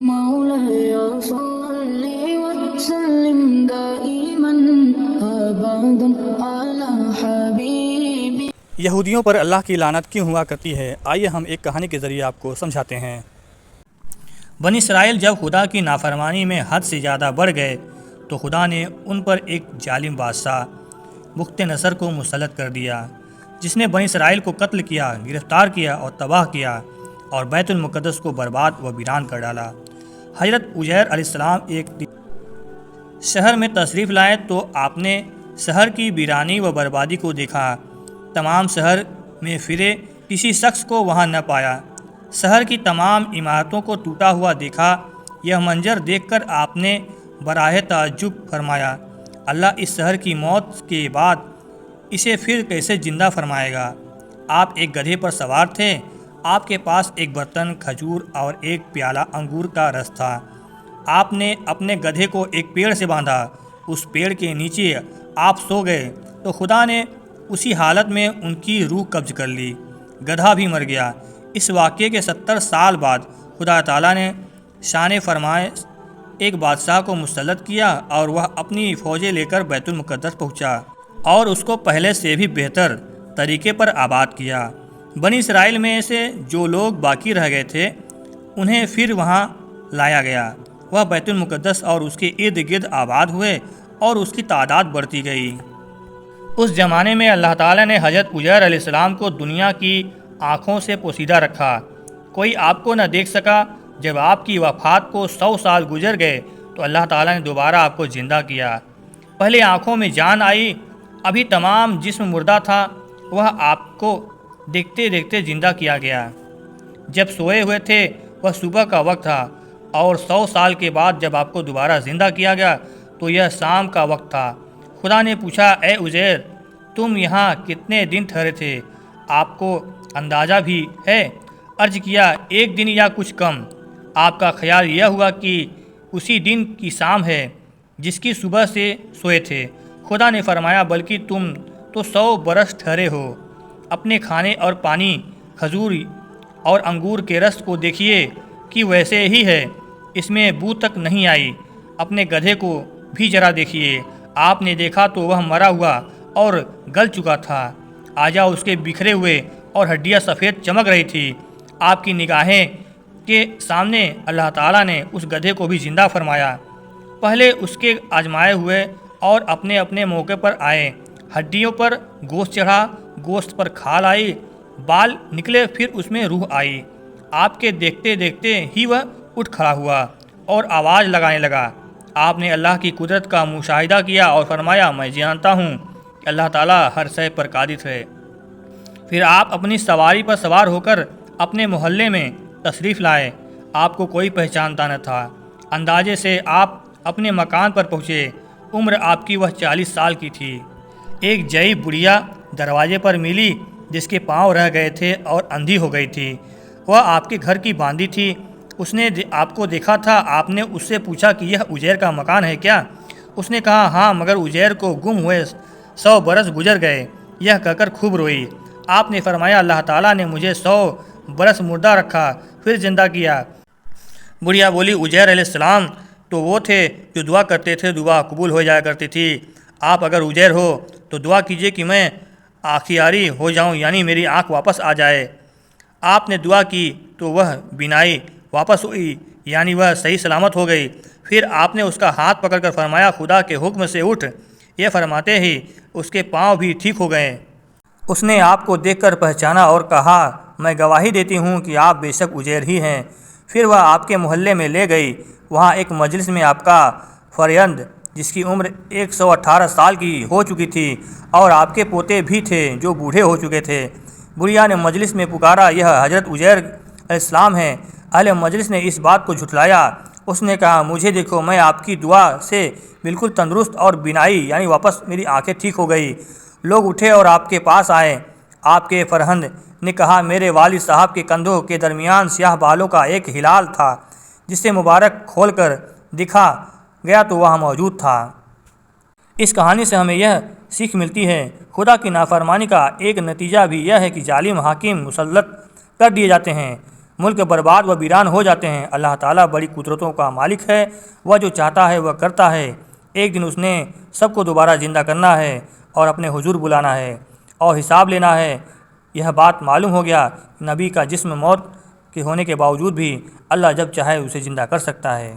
مولاي صل وسلم دائما ابدا على حبيبي۔ یہودیوں پر اللہ کی لعنت کیوں ہوا کرتی ہے؟ آئیے ہم ایک کہانی کے ذریعے آپ کو سمجھاتے ہیں۔ بنی اسرائیل جب خدا کی نافرمانی میں حد سے زیادہ بڑھ گئے تو خدا نے ان پر ایک ظالم بادشاہ بخت نصر کو مسلط کر دیا، جس نے بنی اسرائیل کو قتل کیا، گرفتار کیا اور تباہ کیا اور بیت المقدس کو برباد و ویران کر ڈالا۔ حضرت عزیر علیہ السلام ایک شہر میں تشریف لائے تو آپ نے شہر کی ویرانی و بربادی کو دیکھا۔ تمام شہر میں پھرے، کسی شخص کو وہاں نہ پایا۔ شہر کی تمام عمارتوں کو ٹوٹا ہوا دیکھا۔ یہ منظر دیکھ کر آپ نے براہ تعجب فرمایا، اللہ اس شہر کی موت کے بعد اسے پھر کیسے زندہ فرمائے گا؟ آپ ایک گدھے پر سوار تھے، آپ کے پاس ایک برتن کھجور اور ایک پیالہ انگور کا رس تھا۔ آپ نے اپنے گدھے کو ایک پیڑ سے باندھا، اس پیڑ کے نیچے آپ سو گئے تو خدا نے اسی حالت میں ان کی روح قبض کر لی، گدھا بھی مر گیا۔ اس واقعے کے 70 سال بعد خدا تعالیٰ نے شان فرمائش ایک بادشاہ کو مسلط کیا اور وہ اپنی فوجیں لے کر بیت المقدس پہنچا اور اس کو پہلے سے بھی بہتر طریقے پر آباد کیا۔ بنی اسرائیل میں سے جو لوگ باقی رہ گئے تھے انہیں پھر وہاں لایا گیا، وہ بیت المقدس اور اس کے ارد گرد آباد ہوئے اور اس کی تعداد بڑھتی گئی۔ اس زمانے میں اللہ تعالیٰ نے حضرت عزیر علیہ السلام کو دنیا کی آنکھوں سے پوشیدہ رکھا، کوئی آپ کو نہ دیکھ سکا۔ جب آپ کی وفات کو 100 سال گزر گئے تو اللہ تعالیٰ نے دوبارہ آپ کو زندہ کیا۔ پہلے آنکھوں میں جان آئی، ابھی تمام جسم مردہ تھا، وہ آپ کو دیکھتے دیکھتے زندہ کیا گیا۔ جب سوئے ہوئے تھے وہ صبح کا وقت تھا اور 100 سال کے بعد جب آپ کو دوبارہ زندہ کیا گیا تو یہ شام کا وقت تھا۔ خدا نے پوچھا، اے عزیر، تم یہاں کتنے دن ٹھہرے تھے؟ آپ کو اندازہ بھی ہے؟ عرض کیا، 1 دن یا کچھ کم۔ آپ کا خیال یہ ہوا کہ اسی دن کی شام ہے جس کی صبح سے سوئے تھے۔ خدا نے فرمایا، بلکہ تم تو 100 برس ٹھہرے ہو۔ اپنے کھانے اور پانی، کھجور اور انگور کے رس کو دیکھیے کہ ویسے ہی ہے، اس میں بو تک نہیں آئی۔ اپنے گدھے کو بھی ذرا دیکھیے۔ آپ نے دیکھا تو وہ مرا ہوا اور گل چکا تھا، اعضاء اس کے بکھرے ہوئے اور ہڈیاں سفید چمک رہی تھی۔ آپ کی نگاہیں کے سامنے اللہ تعالیٰ نے اس گدھے کو بھی زندہ فرمایا۔ پہلے اس کے آزمائے ہوئے اور اپنے اپنے موقع پر آئے۔ ہڈیوں پر گوشت چڑھا، گوشت پر کھال آئی، بال نکلے، پھر اس میں روح آئی۔ آپ کے دیکھتے دیکھتے ہی وہ اٹھ کھڑا ہوا اور آواز لگانے لگا۔ آپ نے اللہ کی قدرت کا مشاہدہ کیا اور فرمایا، میں جانتا ہوں کہ اللہ تعالیٰ ہر شے پر قادر ہے۔ پھر آپ اپنی سواری پر سوار ہو کر اپنے محلے میں تشریف لائے۔ آپ کو کوئی پہچانتا نہ تھا۔ اندازے سے آپ اپنے مکان پر پہنچے۔ عمر آپ کی وہ 40 سال کی تھی۔ ایک ضعیف بڑھیا دروازے پر ملی جس کے پاؤں رہ گئے تھے اور اندھی ہو گئی تھی۔ وہ آپ کے گھر کی باندھی تھی۔ اس نے آپ کو دیکھا تھا۔ آپ نے اس سے پوچھا کہ یہ عزیر کا مکان ہے کیا؟ اس نے کہا، ہاں، مگر عزیر کو گم ہوئے 100 برس گزر گئے۔ یہ کہہ کر خوب روئی۔ آپ نے فرمایا، اللہ تعالیٰ نے مجھے 100 برس مردہ رکھا، پھر زندہ کیا۔ بڑھیا بولی، عزیر علیہ السلام تو وہ تھے جو دعا کرتے تھے، دعا قبول ہو جایا کرتی تھی۔ آپ اگر عزیر ہو تو دعا کیجیے کہ میں آنکھیاری ہو جاؤں، یعنی میری آنکھ واپس آ جائے۔ آپ نے دعا کی تو وہ بینائی واپس ہوئی، یعنی وہ صحیح سلامت ہو گئی۔ پھر آپ نے اس کا ہاتھ پکڑ کر فرمایا، خدا کے حکم سے اٹھ۔ یہ فرماتے ہی اس کے پاؤں بھی ٹھیک ہو گئے۔ اس نے آپ کو دیکھ کر پہچانا اور کہا، میں گواہی دیتی ہوں کہ آپ بے شک عزیر ہی ہیں۔ پھر وہ آپ کے محلے میں لے گئی۔ وہاں ایک مجلس میں آپ کا فرزند جس کی عمر 118 سال کی ہو چکی تھی اور آپ کے پوتے بھی تھے جو بوڑھے ہو چکے تھے۔ بڑھیا نے مجلس میں پکارا، یہ حضرت عزیر علیہ السلام ہیں۔ اہل مجلس نے اس بات کو جھٹلایا۔ اس نے کہا، مجھے دیکھو، میں آپ کی دعا سے بالکل تندرست اور بینائی یعنی واپس میری آنکھیں ٹھیک ہو گئی۔ لوگ اٹھے اور آپ کے پاس آئے۔ آپ کے فرزند نے کہا، میرے والد صاحب کے کندھوں کے درمیان سیاہ بالوں کا ایک ہلال تھا، جسے مبارک کھول کر دکھا گیا تو وہ موجود تھا۔ اس کہانی سے ہمیں یہ سیکھ ملتی ہے، خدا کی نافرمانی کا ایک نتیجہ بھی یہ ہے کہ ظالم حاکم مسلط کر دیے جاتے ہیں۔ ملک برباد و ویران ہو جاتے ہیں۔ اللہ تعالیٰ بڑی قدرتوں کا مالک ہے، وہ جو چاہتا ہے وہ کرتا ہے۔ ایک دن اس نے سب کو دوبارہ زندہ کرنا ہے اور اپنے حضور بلانا ہے اور حساب لینا ہے۔ یہ بات معلوم ہو گیا، نبی کا جسم موت کے ہونے کے باوجود بھی اللہ جب چاہے اسے زندہ کر سکتا ہے۔